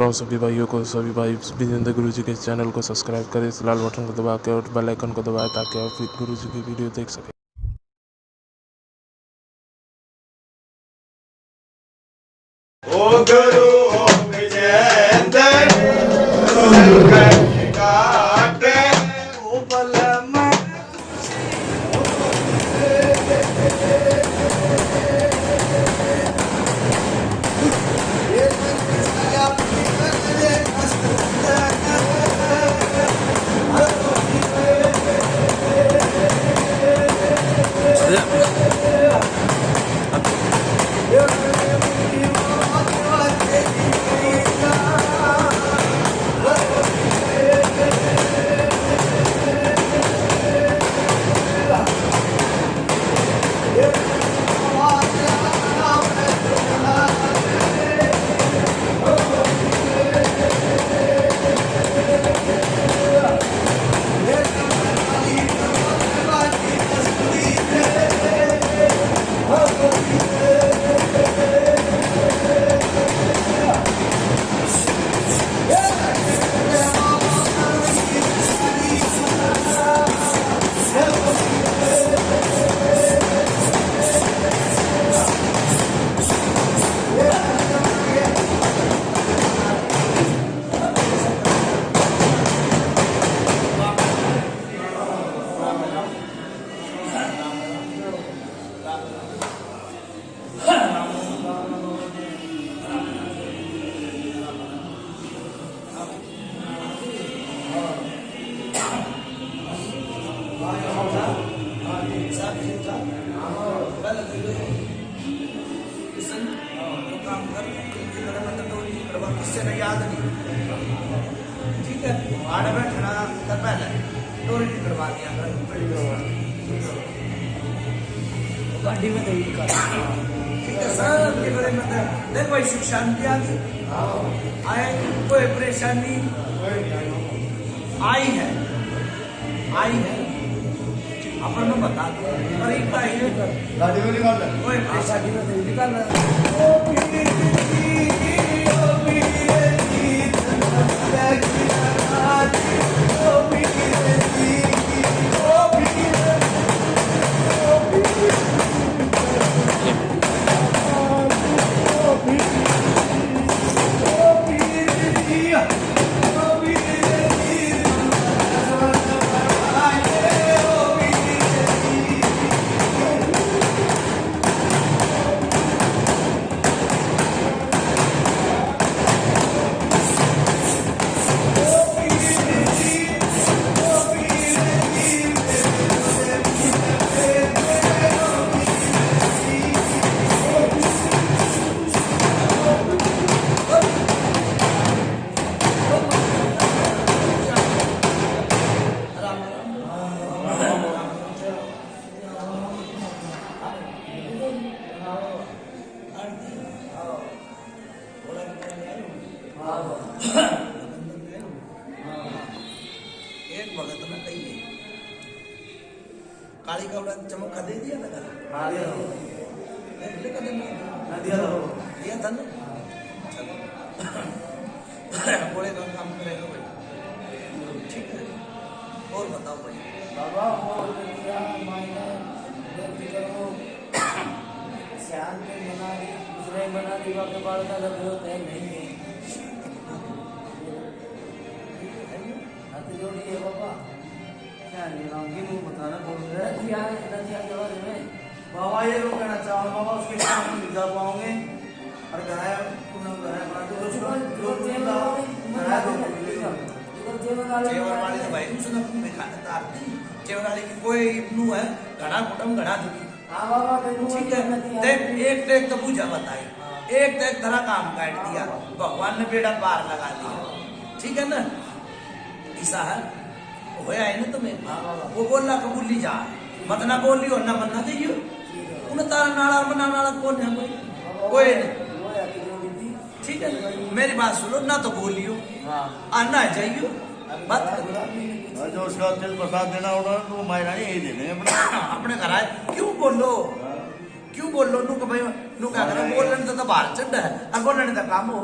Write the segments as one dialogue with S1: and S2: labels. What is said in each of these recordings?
S1: राम सभी भाइयों को। सभी भाई विजेंद्र गुरु जी के चैनल को सब्सक्राइब करें, इस लाल बटन को दबा के और बेल आइकन को दबाएं ताकि आप गुरु जी की वीडियो देख सकें।
S2: ओ गुरु ओ विजेंद्र काटे ओ बलम याद नहीं, ठीक है। आड़े बैठना तो पहले डोरी निकलवा दिया गाड़ी में गई ठीक है सर। देखो भाई सुख शांति आ गई, आए कोई परेशानी आई है अपन में बता दो गाड़ी में निकाल कोई परेशानी में निकाल एक भगत में कही काली कपड़ा चमक दे दिया ना दिया था ना बोले तो काम करेगा भाई, ठीक है। और बताओ भाई बाबा बना दी बाल का नहीं है जोड़ी है बाबा क्या नहीं मुंह बताना बोल रहे हैं बाबा। ये लोग कहना चाहो बाबा उसके साथ हम जा पाओगे और गराया पूनम गराया बना दो जेवर वाले तो भाई सुना में खाना तार जेवर वाले की कोई नु है घड़ा कुटम घड़ा दुखी। हां बाबा ठीक है। देख एक तो पूजा बताई, एक तरह काम काट दिया, भगवान ने बेड़ा पार लगा दिया, ठीक है ना। ऐसा है होया है ना तुम्हें, वो बोलना कबूली जा मत ना बोलियो ना मत ना दियो उन तारा नाला बना नाला कौन है कोई नहीं, ठीक है। मेरी बात सुनो ना तो बोलियो आना जाइयो बात जो उसका दिल प्रसाद देना होगा तो मायरा यही देने अपने घर आए क्यों बोलो नू भाई नू क्या करें बोलने तो बाहर चढ़ है और बोलने का काम हो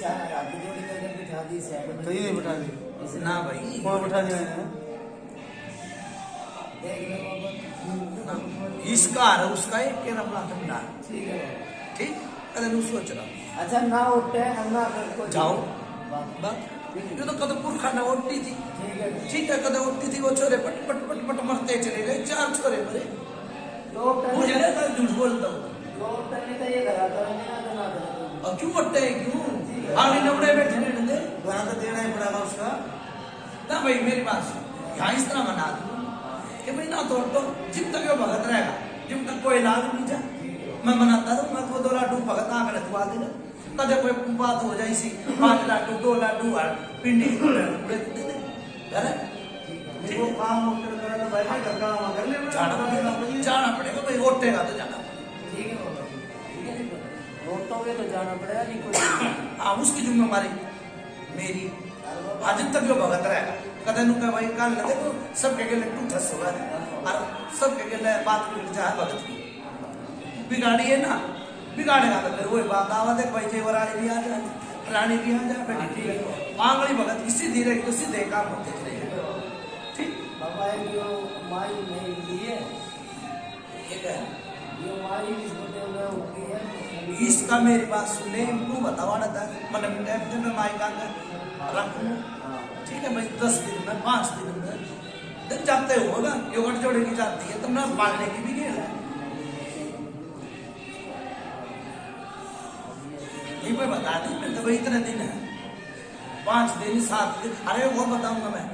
S3: हाथ जोड़ी करके बिठा दी साइड में।
S4: तो ये बिठा दी
S2: ना भाई
S4: कौन बिठा दिया है?
S3: देख लो बाबा।
S2: इसका और उसका एक के रमला ठंडा
S3: ठीक है बाबा।
S2: ठीक कदे नु सोच रहा
S3: अच्छा ना उठे हम ना कर को
S2: जाओ
S3: बात
S2: बात ये तो कदे पुरखा ना उठती थी
S3: ठीक है।
S2: ठीक है कदे उठती थी वो छोरे पट पट पट पट मरते चले गए 4 छोरे मरे
S3: लोग
S2: मुझे नहीं था झूठ बोलता हूँ
S3: लोग करने का ये करा था नहीं ना
S2: और क्यों उठते हैं क्यों आने नबड़े बैठे रहने दे
S4: गाना तो देना ही पड़ेगा उसका।
S2: ना भाई मेरी बात सुन यहाँ इस तरह मना दूँ कि भाई ना तोड़ तो जब तक वो भगत रहेगा जब तक कोई इलाज नहीं जा मैं मनाता रहूँगा तो 2 लाडू भगत आकर रखवा देना कदे कोई बात हो जाए सी 5 लाडू 2 लाडू और पिंडी उड़े दे दे अरे
S4: वो काम कर तो भाई का काम कर ले
S2: जाना पड़ेगा भाई उठेगा तो जाना
S3: ठीक है बाबा। ठीक है रोटोगे तो जाना पड़ेगा नहीं कोई।
S2: हाँ उसकी जिम्मेवारी मेरी आज तक जो भगत रहेगा कदे नु का भाई काल न देखो सबके गेले टूटस होगा और सबके गेले बात बिगड़ जाए भगत की बिगाड़ी है ना बिगाड़ेगा तो फिर वही बात आवा देख भाई जेवरानी भी आ जाए रानी भी आ जाए बेटी ठीक है आंगली भगत की सीधी रहेगी तो सीधे काम होते चलेगा ठीक
S3: बाबा एक जो माई नहीं ली है
S2: ठीक है
S3: ये माई इस बटे में होती है।
S2: इसका मेरी बात सुनने तू बतावा ना था मतलब मैं माई का रखूं ठीक है भाई 10 दिन में 5 दिन में दिन जाते होगा योगट जोड़े की जाती है तुमने पालने की भी खेल है नहीं मैं बता दी मैं तो भाई इतने दिन है 5 दिन 7 दिन अरे वो बताऊंगा मैं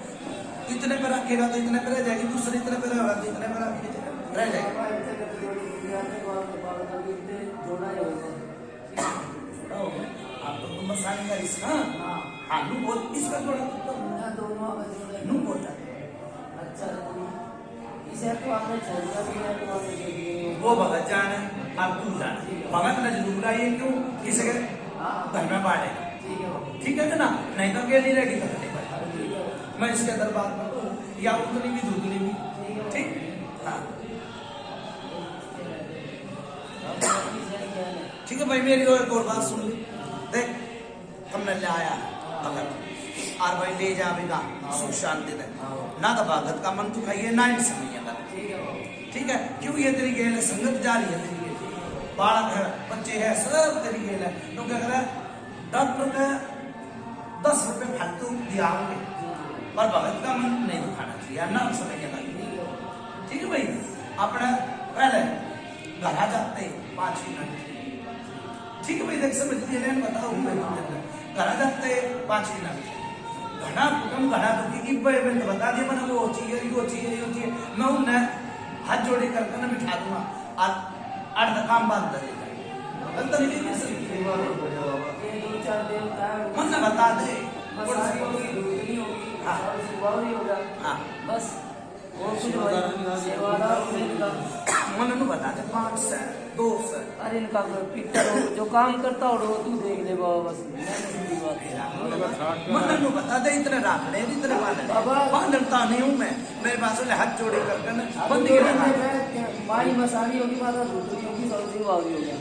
S2: इतने पे रखेगा तो इतने पे रह जाएगी दूसरे इतने पे रहेगा तो इतने पे रह जाएगी
S3: बाबा इतने का जोड़ी जाते बाबा का भी इतने जोड़ा ही होगा।
S2: आप तो तुम मसाले का इसका हाँ नू बोल इसका जोड़ा तो
S3: ना दोनों का जोड़ा
S2: नू बोलता
S3: अच्छा इसे तो आपने छोड़ दिया भी है तो आपने दे दिए।
S2: वो भगत जाने आप तू जाने भगत ने जरूर बुलाइए क्यों किसी के घर में बांटेगा
S3: ठीक है बाबा।
S2: ठीक है ना नहीं तो अकेली रहेगी तो नहीं
S3: ठीक है बाबा।
S2: मैं इसके दरबार में हूँ या उतनी भी दूतनी भी ठीक हाँ ठीक है भाई मेरी एक और बात सुन ली देख हमने ले आया भगत और भाई ले जाएगा सुख शांति दे ना तो भगत का मन दुखाइए ना इन समय ठीक है क्यों ये तेरी गेल है संगत जारी है तेरी गेल बालक है बच्चे है सब तेरी गेल है तो क्या करे डॉक्टर का 10 रुपए फालतू दिया होंगे पर भगत का मन नहीं दुखाना चाहिए ना समझेगा ठीक है भाई अपने पहले घर आ जाते 5 मिनट ठीक है भाई देख समझ लिए बताओ घर आ जाते 5 मिनट घना कुटुंब घना दुखी की भाई मैंने बता दिया मैंने वो चाहिए यो चाहिए यो चाहिए मैं उन्हें हाथ जोड़ी करके ना बिठा दूंगा और 8 काम बांध देगा अंतर नहीं कर सकती
S3: ये 2-4 देवता है
S2: मन ने बता दे
S3: मसारी होगी दूसरी होगी
S2: हाँ।
S3: और सिवावरी होगा
S2: हाँ
S3: बस वो कुछ सेवादार इनका
S2: मन ने बता दे 5 से 2 से
S3: अरे इनका पिक्चर हो जो काम करता हो वो तू देख ले बाबा बस मैंने सीधी बात है।
S2: मन ने बता दे इतने राखने इतने
S3: बाबा।
S2: बांधता नहीं हूँ मैं मेरे पास वाले हाथ जोड़े करके ना
S3: अब
S2: बंदी
S3: दो
S2: के
S3: दिन
S2: लगा
S3: में माई मसाली होगी माता दूसरी होगी सबसे वावरी हो गया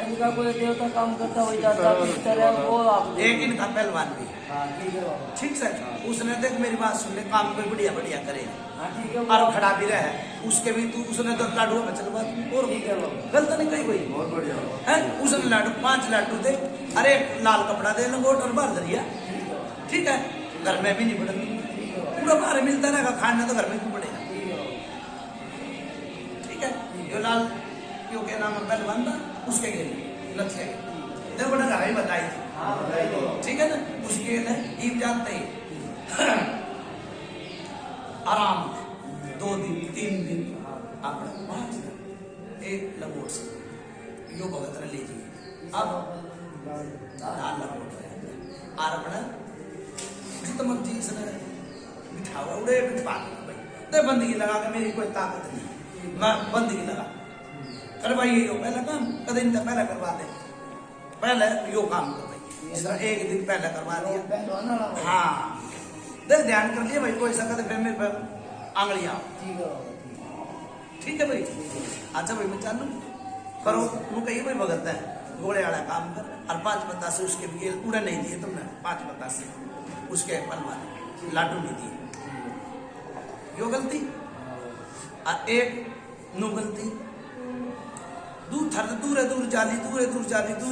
S3: इनका कोई देवता काम करता वही जाता पिक्चर है वो आप
S2: एक इनका पहलवान भी है।
S3: हाँ ठीक है बाबा
S2: ठीक से उसने देख मेरी बात सुन ले काम पे बढ़िया बढ़िया करेगा
S3: हाँ ठीक है
S2: और
S3: बाबा
S2: खड़ा भी रहे उसके भी तू उसने 10 लाडू में चलवा और
S3: ठीक है बाबा
S2: गलत नहीं कही कोई
S4: बहुत बढ़िया
S2: है उसने लाडू 5 लाडू दे अरे लाल कपड़ा दे लंगोट और बाहर दरिया ठीक है घर में भी नहीं पड़ेगी पूरा बाहर मिलता रहेगा खाना तो घर में क्यों पड़ेगा ठीक है जो लाल क्यों के नाम पहलवान था उसके लिए लक्ष्य देखो बड़ा घर ही बताई थी
S3: हाँ बताइए
S2: ठीक है ना उसके लिए ईद जानते ही आराम 2 दिन 3 दिन अपना 5 दिन एक लंगोट से यो भगत ने ले जाइए अब लाल लंगोट और अपना जितमक जी इसने बिठावा उड़े बिठा भाई दे बंदगी लगा के मेरी कोई ताकत नहीं मैं बंदगी लगा करवाइए यो पहला काम कदम तक पहले करवा दे पहले यो काम कर भाई इस तरह 1 दिन पहले करवा दिया
S3: पहलवाना वाला
S2: हाँ देख ध्यान कर लिए भाई कोई सकत फिर मेरे पे आंगली आओ
S3: ठीक है बाबा
S2: ठीक है भाई अच्छा भाई मैं चालू करो तू कहिए भाई भगत है घोड़े वाला काम कर, और 5 बतासे उसके भी उड़े नहीं दिए तुमने, 5 बतासे उसके बनवा लाडू नहीं दिए, यो गलती। और एक नो गलती, दूर दूर जाली, दूर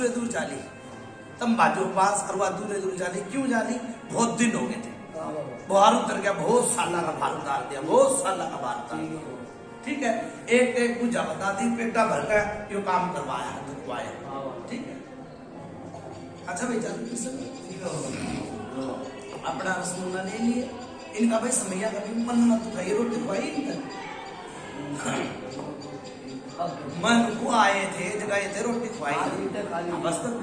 S2: दूर जाली, तम बाजो पास करवा दूर जाली, क्यों जाली? बहुत दिन हो गए थे, बाहर उतर गया, बहुत साल का भार उतार दिया, बहुत साल का भार उतार दिया, ठीक है। एक पूजा बता दी, पेटा भर गया, यो काम करवाया, दुखवाया, ठीक है। अच्छा भाई चल, अपना रसगुल्ला ले लिए, इनका भाई समैया कभी मन मत खाइए, रोटी खुआई इनका। मन को आए थे, जगाए थे, रोटी खुआई बस तक,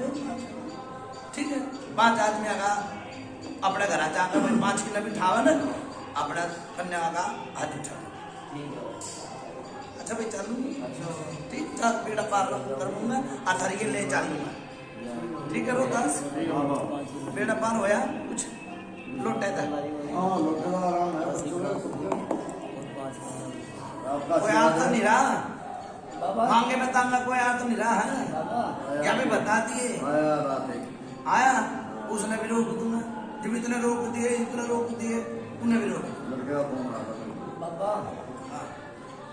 S2: ठीक है। 5 आदमी आगा अपने घर जाकर भाई 5 किलो बिठावा ना, अपना कन्या का हाथ उठा, अच्छा भाई चलू, ठीक था, बेड़ा पार करूंगा, आधार ये ले चलूंगा, ठीक है। रोहतास बेड़ा पार होया, कुछ लोटे था, कोई आता नहीं रहा, मांगे में तांगा कोई आता नहीं रहा है, क्या भी बता दिए आया, उसने भी रोक दूंगा, जब इतने रोक दिए, उन्हें भी रोक
S3: बाबा।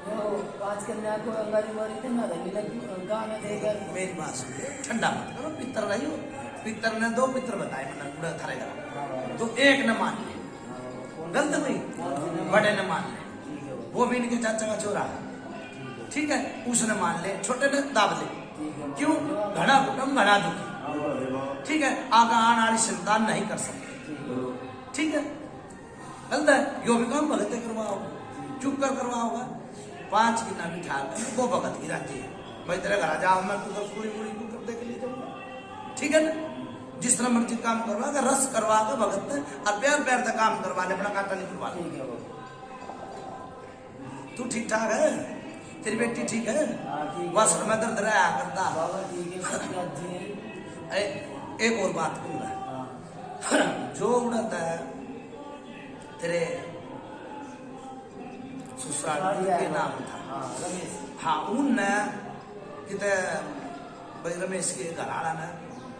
S3: यो 5 कन्या को अंगारी मारी थे ना, गाना देगा।
S2: मेरी बात सुन, ठंडा मत करो, पितर रही हो, पितर ने 2 पितर बताए, मतलब पूरा थारे घर, तो एक न मान ले, गलत हुई, बड़े न मान ले, वो भी इनके चाचा का छोरा है, ठीक है, उसने मान ले, छोटे ने दाब ले, क्यों? घड़ा कुटुम घड़ा दुखी, ठीक है। आगे आने वाली संतान नहीं कर सकते, ठीक है, गलत है, यो भी काम भगत करवाओगे, चुप कर करवाओगा, 5 गिना बिठा कर वो भगत की जाती है, भाई तेरे घर जाओ, मैं तो पूरी पूरी कर दे के लिए जाऊंगा, ठीक है ना। जिस तरह मर्जी काम करवा कर, रस करवा कर भगत और प्यार प्यार से काम करवा ले, अपना काटा नहीं करवा ले। तू ठीक ठाक है, तेरी बेटी ठीक है, वस्त्र में दर्द रहा करता। एक और बात कहूंगा, जो उड़त है तेरे ससुराल के नाम था, हाँ, उनने किते भाई रमेश के घर आना ने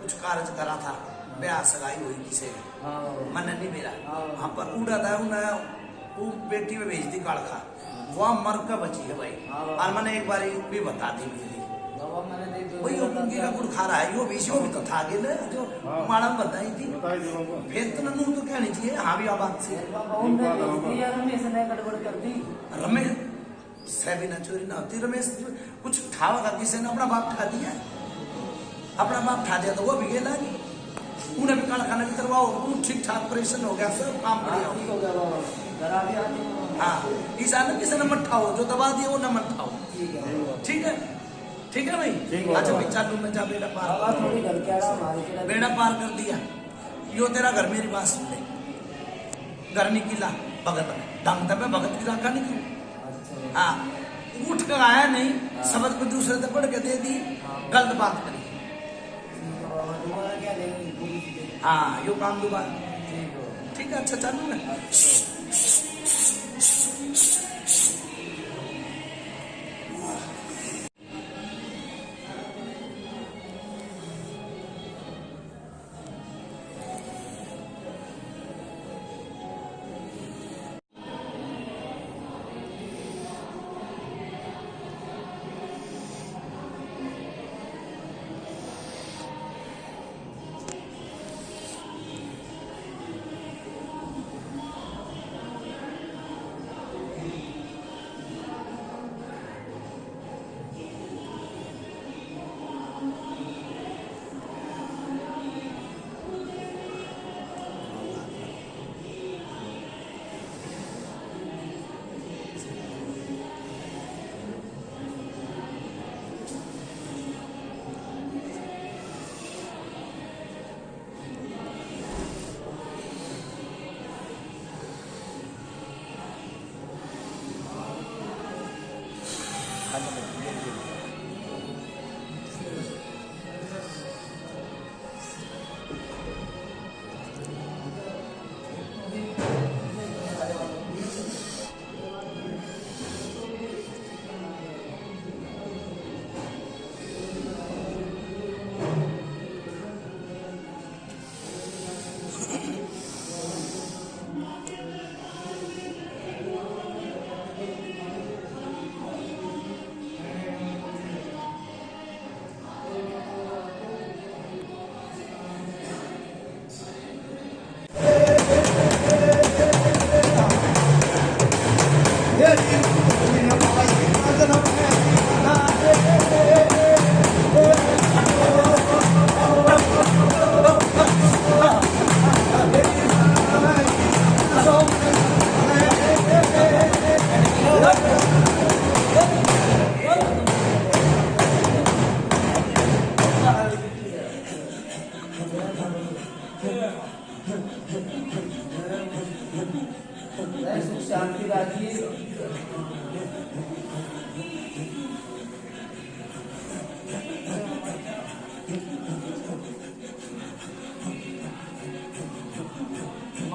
S2: कुछ कार्य करा था, ब्याह सगाई हुई किसे, मन नहीं मेरा, हाँ, पर उड़ा था उन्हें, वो बेटी में भेज दी काड़खा, वह मर कर बची है भाई, और मैंने एक बार भी बता दी मेरी, वही उनकी का गुड़ खा रहा है, यो भी तो था गे ना, जो मैडम बताई थी, फिर तो ननू तो कहनी चाहिए, हाँ भी बात से रमेश से भी ना चोरी ना होती, रमेश कुछ ठावा था, किसी ने अपना बाप ठा दिया, अपना बाप ठा दिया तो वो भी गेला, उन्हें भी खाना खाना की करवाओ, ठीक ठाक ऑपरेशन हो गया, सब काम बढ़िया हो गया, हाँ। ईसा ने किसी ने मत ठाओ, जो दबा दिए वो न मत ठाओ, ठीक है, ठीक है भाई। अच्छा भाई चालू में जा, बेड़ा पार कर दिया, यो तेरा घर मेरी बात सुन ले, घर निकला भगत ने ढंग पे भगत की राखा नहीं क्यों, हाँ, उठ कर आया नहीं, शब्द को दूसरे से पढ़ के दे दी, गलत बात करी, हाँ, यो काम दोबारा, ठीक है। अच्छा चालू में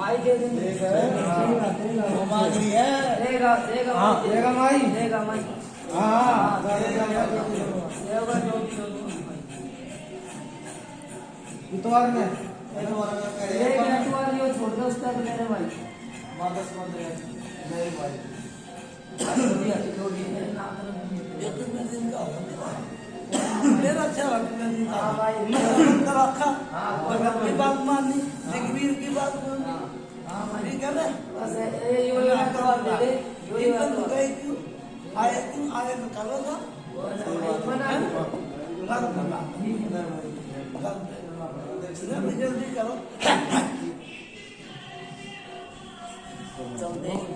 S3: आई दे देंगे
S4: वो मांग रही है।
S3: देगा देगा
S4: हाँ, देगा माई।
S3: देगा माई
S4: हाँ
S3: देगा जो भी हो
S4: इतवार में इतवार में करे
S3: एक एतवार जो छोड़ दो उसका तो मेरे भाई
S4: मादस मंदिर मेरे भाई
S3: छोड़ी छोड़ी मेरे नाम
S2: ये तो मैं दिन का मेरा अच्छा लगता है
S3: हाँ भाई
S2: का रखा भगत की बात माननी जगवीर की बात माननी
S3: हाँ भाई
S2: ठीक है ना
S3: बस ये यो एतवार दे दे यो
S2: इनका तो
S3: एतवार
S2: गए क्यों आए तो करो ना
S3: बना
S2: जल्दी करो
S3: चल देख